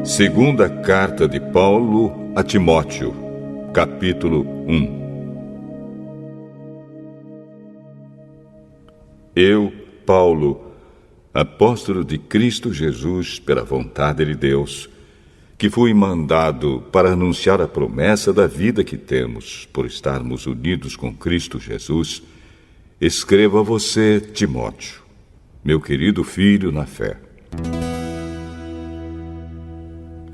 Segunda carta de Paulo a Timóteo, capítulo 1. Eu, Paulo, apóstolo de Cristo Jesus pela vontade de Deus, que fui mandado para anunciar a promessa da vida que temos por estarmos unidos com Cristo Jesus, escrevo a você, Timóteo, meu querido filho na fé.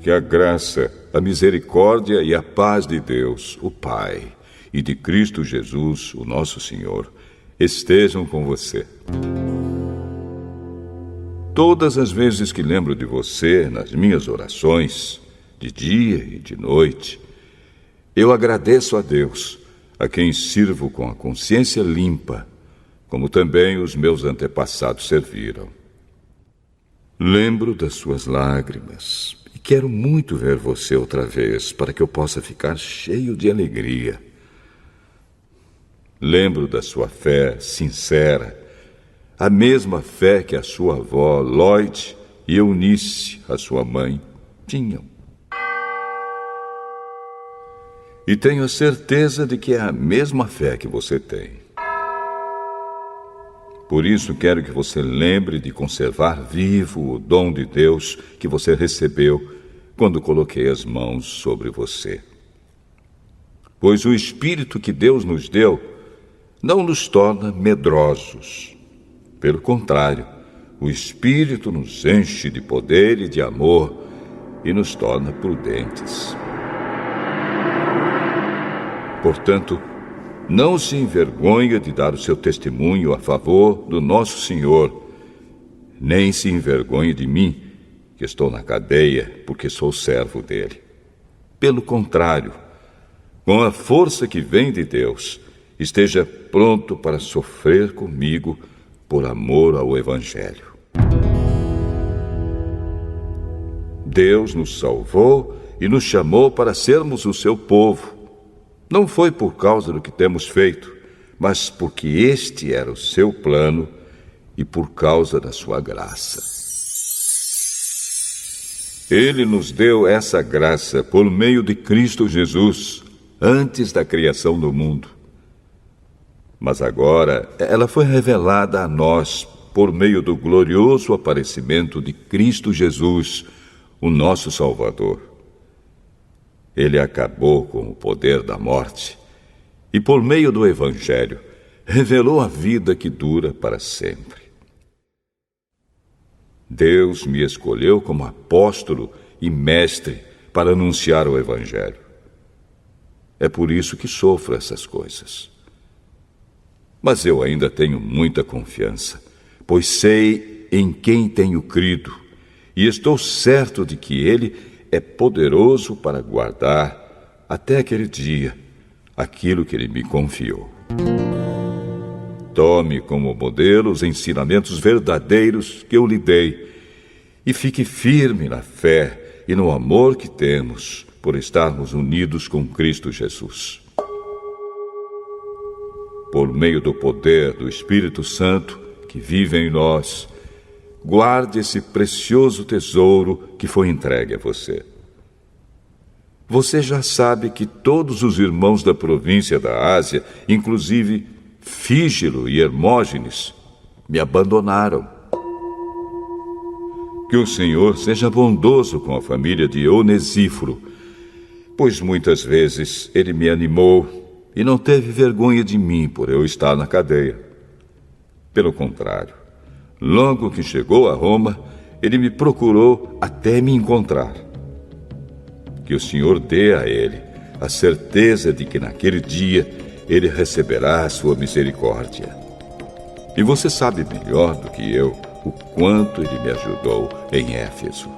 Que a graça, a misericórdia e a paz de Deus, o Pai, e de Cristo Jesus, o nosso Senhor, estejam com você. Todas as vezes que lembro de você nas minhas orações, de dia e de noite, eu agradeço a Deus, a quem sirvo com a consciência limpa, como também os meus antepassados serviram. Lembro das suas lágrimas e quero muito ver você outra vez para que eu possa ficar cheio de alegria. Lembro da sua fé sincera, a mesma fé que a sua avó Lloyd e Eunice, a sua mãe, tinham. E tenho a certeza de que é a mesma fé que você tem. Por isso quero que você lembre de conservar vivo o dom de Deus que você recebeu quando coloquei as mãos sobre você. Pois o Espírito que Deus nos deu não nos torna medrosos. Pelo contrário, o Espírito nos enche de poder e de amor e nos torna prudentes. Portanto, não se envergonhe de dar o seu testemunho a favor do nosso Senhor, nem se envergonhe de mim, que estou na cadeia, porque sou servo dele. Pelo contrário, com a força que vem de Deus, esteja pronto para sofrer comigo por amor ao Evangelho. Deus nos salvou e nos chamou para sermos o seu povo. Não foi por causa do que temos feito, mas porque este era o seu plano e por causa da sua graça. Ele nos deu essa graça por meio de Cristo Jesus, antes da criação do mundo. Mas agora ela foi revelada a nós por meio do glorioso aparecimento de Cristo Jesus, o nosso Salvador. Ele acabou com o poder da morte e, por meio do Evangelho, revelou a vida que dura para sempre. Deus me escolheu como apóstolo e mestre para anunciar o Evangelho. É por isso que sofro essas coisas. Mas eu ainda tenho muita confiança, pois sei em quem tenho crido e estou certo de que Ele é poderoso para guardar, até aquele dia, aquilo que Ele me confiou. Tome como modelo os ensinamentos verdadeiros que eu lhe dei e fique firme na fé e no amor que temos por estarmos unidos com Cristo Jesus. Por meio do poder do Espírito Santo que vive em nós, guarde esse precioso tesouro que foi entregue a você. Você já sabe que todos os irmãos da província da Ásia, inclusive Fígelo e Hermógenes, me abandonaram. Que o Senhor seja bondoso com a família de Onesíforo, pois muitas vezes ele me animou e não teve vergonha de mim por eu estar na cadeia. Pelo contrário, logo que chegou a Roma, ele me procurou até me encontrar. Que o Senhor dê a ele a certeza de que naquele dia ele receberá a sua misericórdia. E você sabe melhor do que eu o quanto ele me ajudou em Éfeso.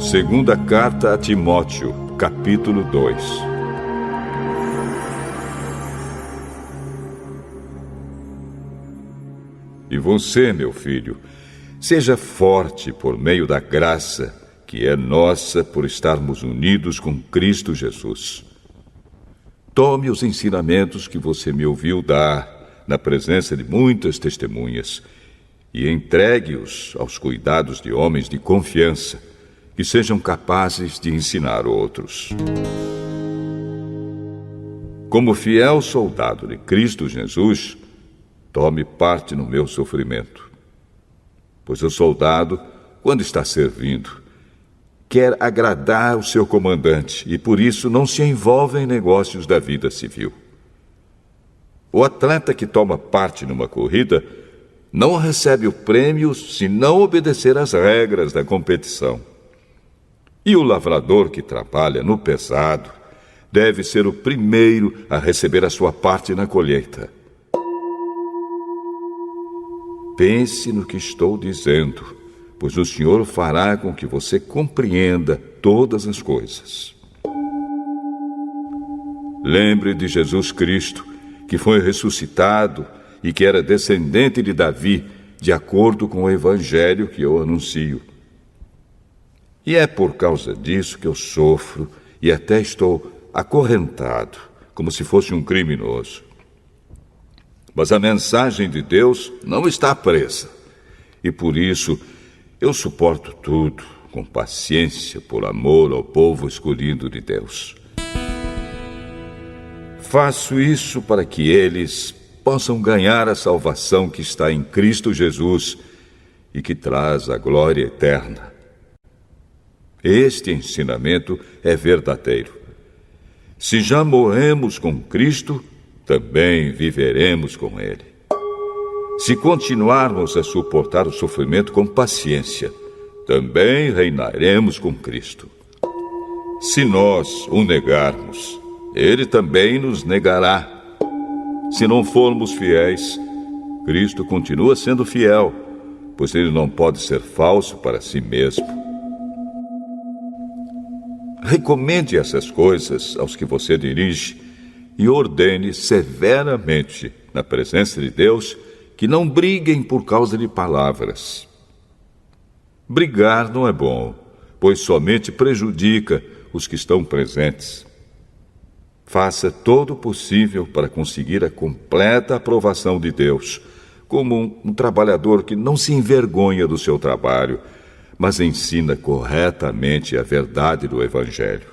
Segunda carta a Timóteo, capítulo 2. E você, meu filho, seja forte por meio da graça que é nossa por estarmos unidos com Cristo Jesus. Tome os ensinamentos que você me ouviu dar na presença de muitas testemunhas e entregue-os aos cuidados de homens de confiança que sejam capazes de ensinar outros. Como fiel soldado de Cristo Jesus, tome parte no meu sofrimento. Pois o soldado, quando está servindo, quer agradar o seu comandante e por isso não se envolve em negócios da vida civil. O atleta que toma parte numa corrida não recebe o prêmio se não obedecer às regras da competição. E o lavrador que trabalha no pesado deve ser o primeiro a receber a sua parte na colheita. Pense no que estou dizendo, pois o Senhor fará com que você compreenda todas as coisas. Lembre de Jesus Cristo, que foi ressuscitado e que era descendente de Davi, de acordo com o evangelho que eu anuncio. E é por causa disso que eu sofro e até estou acorrentado, como se fosse um criminoso. Mas a mensagem de Deus não está presa, e por isso eu suporto tudo com paciência por amor ao povo escolhido de Deus. Faço isso para que eles possam ganhar a salvação que está em Cristo Jesus e que traz a glória eterna. Este ensinamento é verdadeiro. Se já morremos com Cristo, também viveremos com Ele. Se continuarmos a suportar o sofrimento com paciência, também reinaremos com Cristo. Se nós o negarmos, Ele também nos negará. Se não formos fiéis, Cristo continua sendo fiel, pois Ele não pode ser falso para si mesmo. Recomende essas coisas aos que você dirige e ordene severamente, na presença de Deus, que não briguem por causa de palavras. Brigar não é bom, pois somente prejudica os que estão presentes. Faça todo o possível para conseguir a completa aprovação de Deus, como um trabalhador que não se envergonha do seu trabalho, mas ensina corretamente a verdade do Evangelho.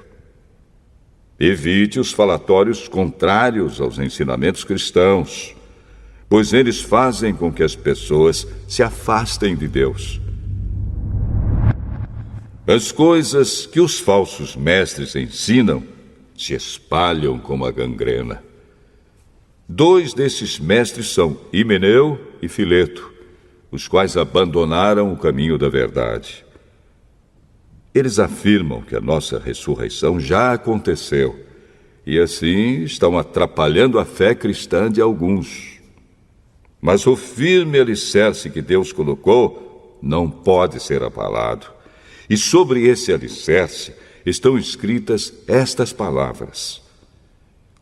Evite os falatórios contrários aos ensinamentos cristãos, pois eles fazem com que as pessoas se afastem de Deus. As coisas que os falsos mestres ensinam se espalham como a gangrena. 2 desses mestres são Himeneu e Fileto, os quais abandonaram o caminho da verdade. Eles afirmam que a nossa ressurreição já aconteceu e assim estão atrapalhando a fé cristã de alguns. Mas o firme alicerce que Deus colocou não pode ser abalado. E sobre esse alicerce estão escritas estas palavras: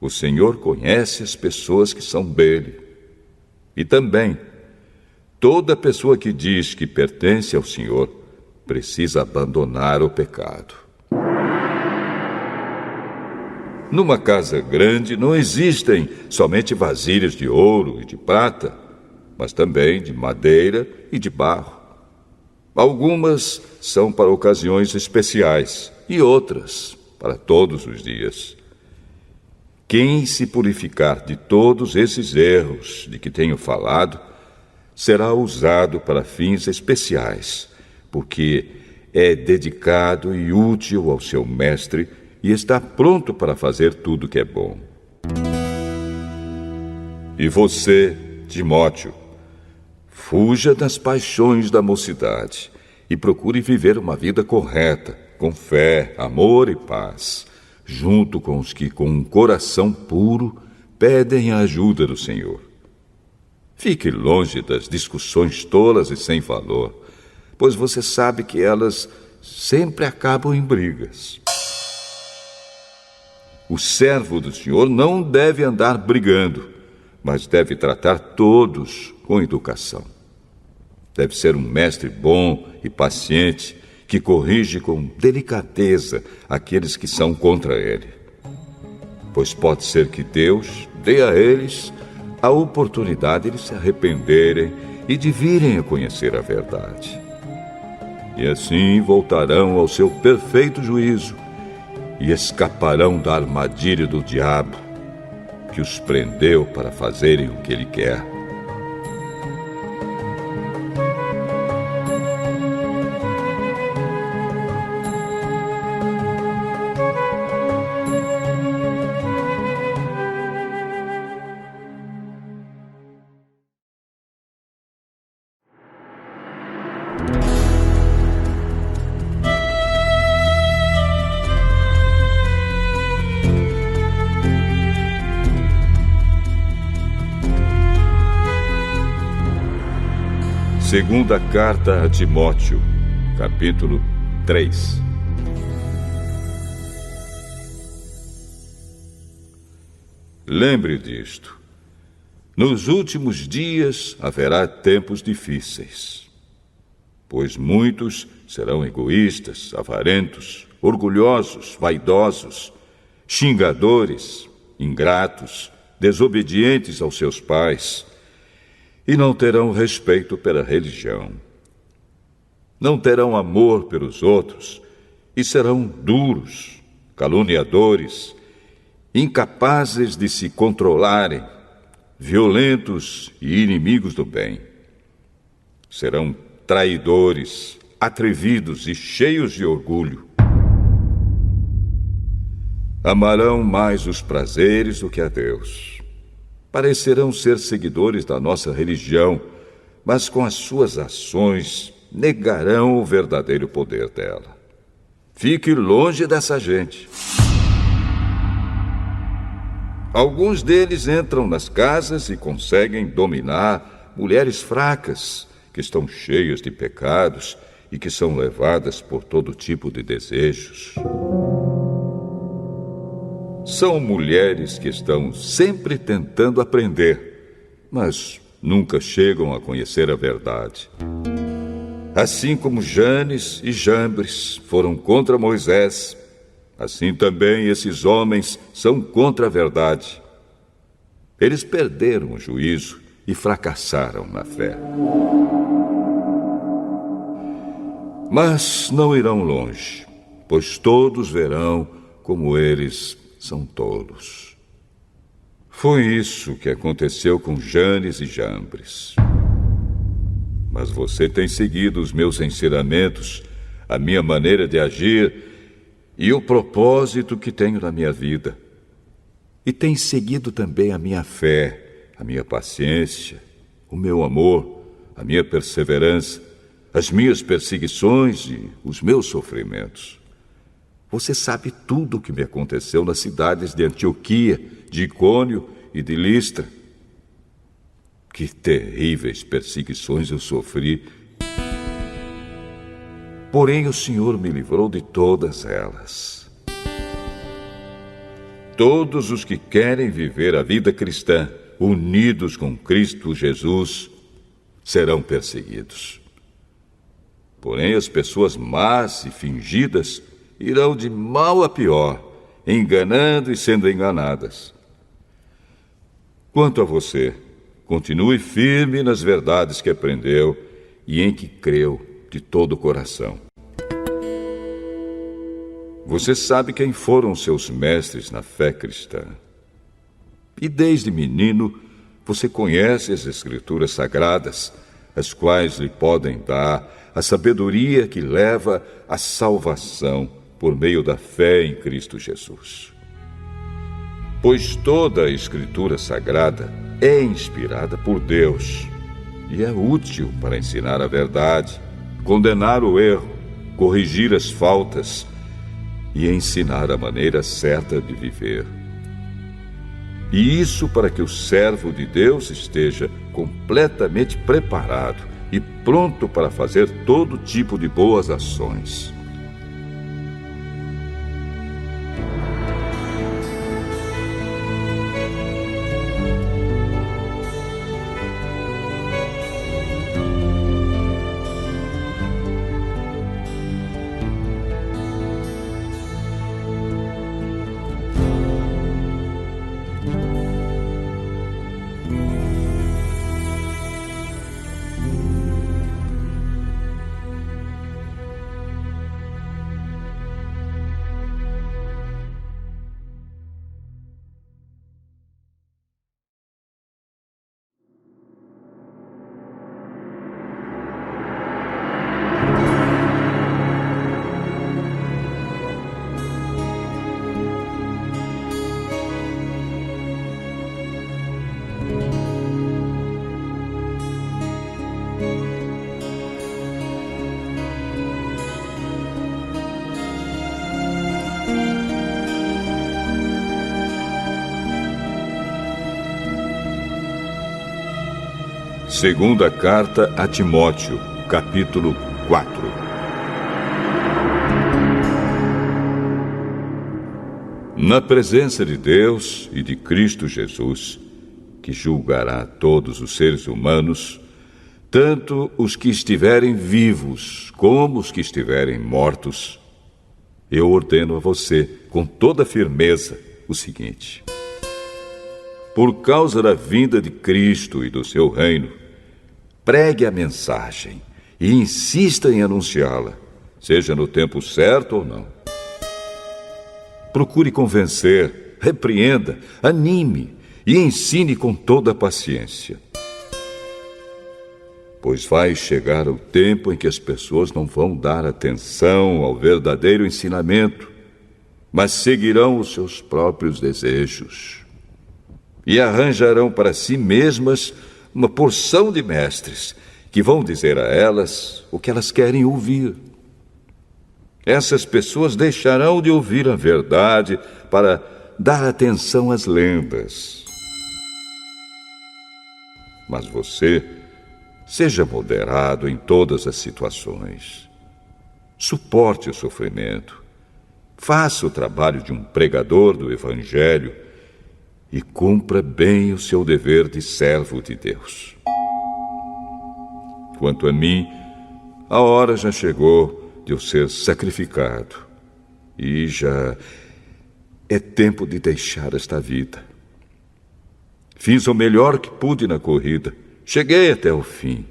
o Senhor conhece as pessoas que são dele. E também, toda pessoa que diz que pertence ao Senhor precisa abandonar o pecado. Numa casa grande não existem somente vasilhas de ouro e de prata, mas também de madeira e de barro. Algumas são para ocasiões especiais e outras para todos os dias. Quem se purificar de todos esses erros de que tenho falado, será usado para fins especiais, porque é dedicado e útil ao seu mestre e está pronto para fazer tudo que é bom. E você, Timóteo, fuja das paixões da mocidade e procure viver uma vida correta, com fé, amor e paz, junto com os que, com um coração puro, pedem a ajuda do Senhor. Fique longe das discussões tolas e sem valor, pois você sabe que elas sempre acabam em brigas. O servo do Senhor não deve andar brigando, mas deve tratar todos com educação. Deve ser um mestre bom e paciente, que corrige com delicadeza aqueles que são contra ele. Pois pode ser que Deus dê a eles a oportunidade de se arrependerem e de virem a conhecer a verdade. E assim voltarão ao seu perfeito juízo e escaparão da armadilha do diabo, que os prendeu para fazerem o que ele quer. Segunda carta a Timóteo, capítulo 3. Lembre disto: nos últimos dias haverá tempos difíceis, pois muitos serão egoístas, avarentos, orgulhosos, vaidosos, xingadores, ingratos, desobedientes aos seus pais, e não terão respeito pela religião. Não terão amor pelos outros e serão duros, caluniadores, incapazes de se controlarem, violentos e inimigos do bem. Serão traidores, atrevidos e cheios de orgulho. Amarão mais os prazeres do que a Deus. Parecerão ser seguidores da nossa religião, mas com as suas ações negarão o verdadeiro poder dela. Fique longe dessa gente. Alguns deles entram nas casas e conseguem dominar mulheres fracas, que estão cheias de pecados e que são levadas por todo tipo de desejos. São mulheres que estão sempre tentando aprender, mas nunca chegam a conhecer a verdade. Assim como Janes e Jambres foram contra Moisés, assim também esses homens são contra a verdade. Eles perderam o juízo e fracassaram na fé. Mas não irão longe, pois todos verão como eles são tolos. Foi isso que aconteceu com Janes e Jambres. Mas você tem seguido os meus ensinamentos, a minha maneira de agir e o propósito que tenho na minha vida. E tem seguido também a minha fé, a minha paciência, o meu amor, a minha perseverança, as minhas perseguições e os meus sofrimentos. Você sabe tudo o que me aconteceu nas cidades de Antioquia, de Icônio e de Listra. Que terríveis perseguições eu sofri. Porém, o Senhor me livrou de todas elas. Todos os que querem viver a vida cristã, unidos com Cristo Jesus, serão perseguidos. Porém, as pessoas más e fingidas irão de mal a pior, enganando e sendo enganadas. Quanto a você, continue firme nas verdades que aprendeu e em que creu de todo o coração. Você sabe quem foram seus mestres na fé cristã. E desde menino, você conhece as Escrituras Sagradas, as quais lhe podem dar a sabedoria que leva à salvação por meio da fé em Cristo Jesus. Pois toda a Escritura Sagrada é inspirada por Deus e é útil para ensinar a verdade, condenar o erro, corrigir as faltas e ensinar a maneira certa de viver. E isso para que o servo de Deus esteja completamente preparado e pronto para fazer todo tipo de boas ações. Segunda carta a Timóteo, capítulo 4. Na presença de Deus e de Cristo Jesus, que julgará todos os seres humanos, tanto os que estiverem vivos como os que estiverem mortos, eu ordeno a você, com toda firmeza, o seguinte: por causa da vinda de Cristo e do seu reino, pregue a mensagem e insista em anunciá-la, seja no tempo certo ou não. Procure convencer, repreenda, anime e ensine com toda a paciência. Pois vai chegar o tempo em que as pessoas não vão dar atenção ao verdadeiro ensinamento, mas seguirão os seus próprios desejos e arranjarão para si mesmas uma porção de mestres que vão dizer a elas o que elas querem ouvir. Essas pessoas deixarão de ouvir a verdade para dar atenção às lendas. Mas você, seja moderado em todas as situações. Suporte o sofrimento. Faça o trabalho de um pregador do Evangelho e cumpra bem o seu dever de servo de Deus. Quanto a mim, a hora já chegou de eu ser sacrificado e já é tempo de deixar esta vida. Fiz o melhor que pude na corrida. Cheguei até o fim.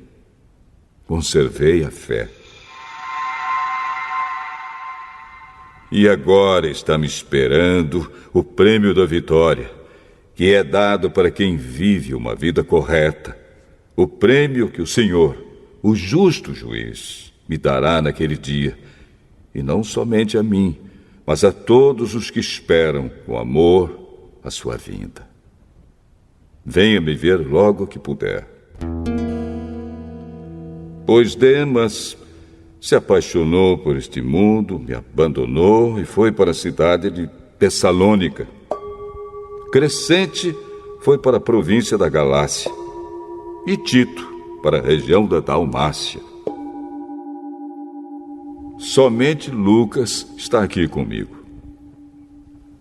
Conservei a fé. E agora está me esperando o prêmio da vitória, que é dado para quem vive uma vida correta. O prêmio que o Senhor, o justo juiz, me dará naquele dia. E não somente a mim, mas a todos os que esperam com amor a sua vinda. Venha me ver logo que puder. Pois Demas se apaixonou por este mundo, me abandonou e foi para a cidade de Tessalônica. Crescente foi para a província da Galácia e Tito para a região da Dalmácia. Somente Lucas está aqui comigo.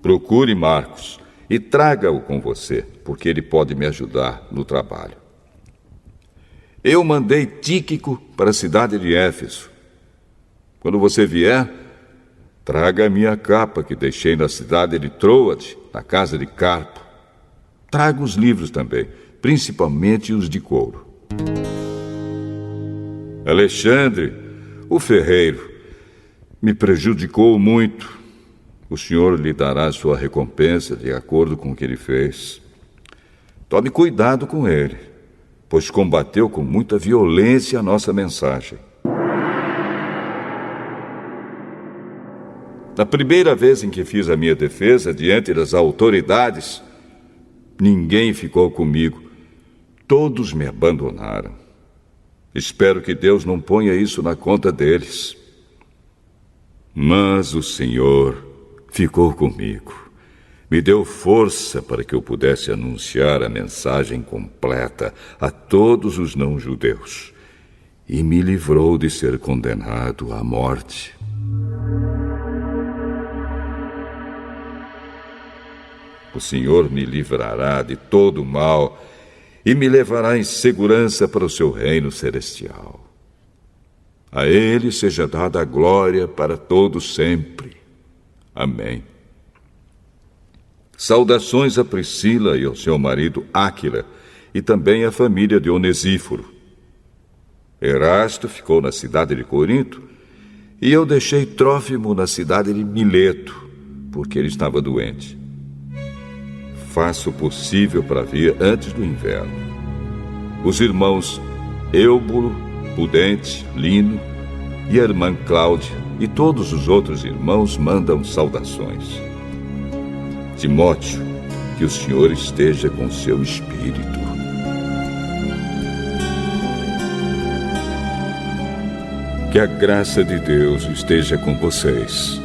Procure Marcos e traga-o com você, porque ele pode me ajudar no trabalho. Eu mandei Tíquico para a cidade de Éfeso. Quando você vier, traga a minha capa que deixei na cidade de Troade, na casa de Carpo. Traga os livros também, principalmente os de couro. Alexandre, o ferreiro, me prejudicou muito. O Senhor lhe dará sua recompensa de acordo com o que ele fez. Tome cuidado com ele, pois combateu com muita violência a nossa mensagem. Na primeira vez em que fiz a minha defesa diante das autoridades, ninguém ficou comigo. Todos me abandonaram. Espero que Deus não ponha isso na conta deles. Mas o Senhor ficou comigo. Me deu força para que eu pudesse anunciar a mensagem completa a todos os não-judeus e me livrou de ser condenado à morte. O Senhor me livrará de todo o mal e me levará em segurança para o seu reino celestial. A Ele seja dada a glória para todos sempre. Amém. Saudações a Priscila e ao seu marido Áquila, e também à família de Onesíforo. Erasto ficou na cidade de Corinto, e eu deixei Trófimo na cidade de Mileto, porque ele estava doente. Faço o possível para vir antes do inverno. Os irmãos Eúbulo, Pudente, Lino e a irmã Cláudia e todos os outros irmãos mandam saudações. Timóteo, que o Senhor esteja com seu espírito. Que a graça de Deus esteja com vocês.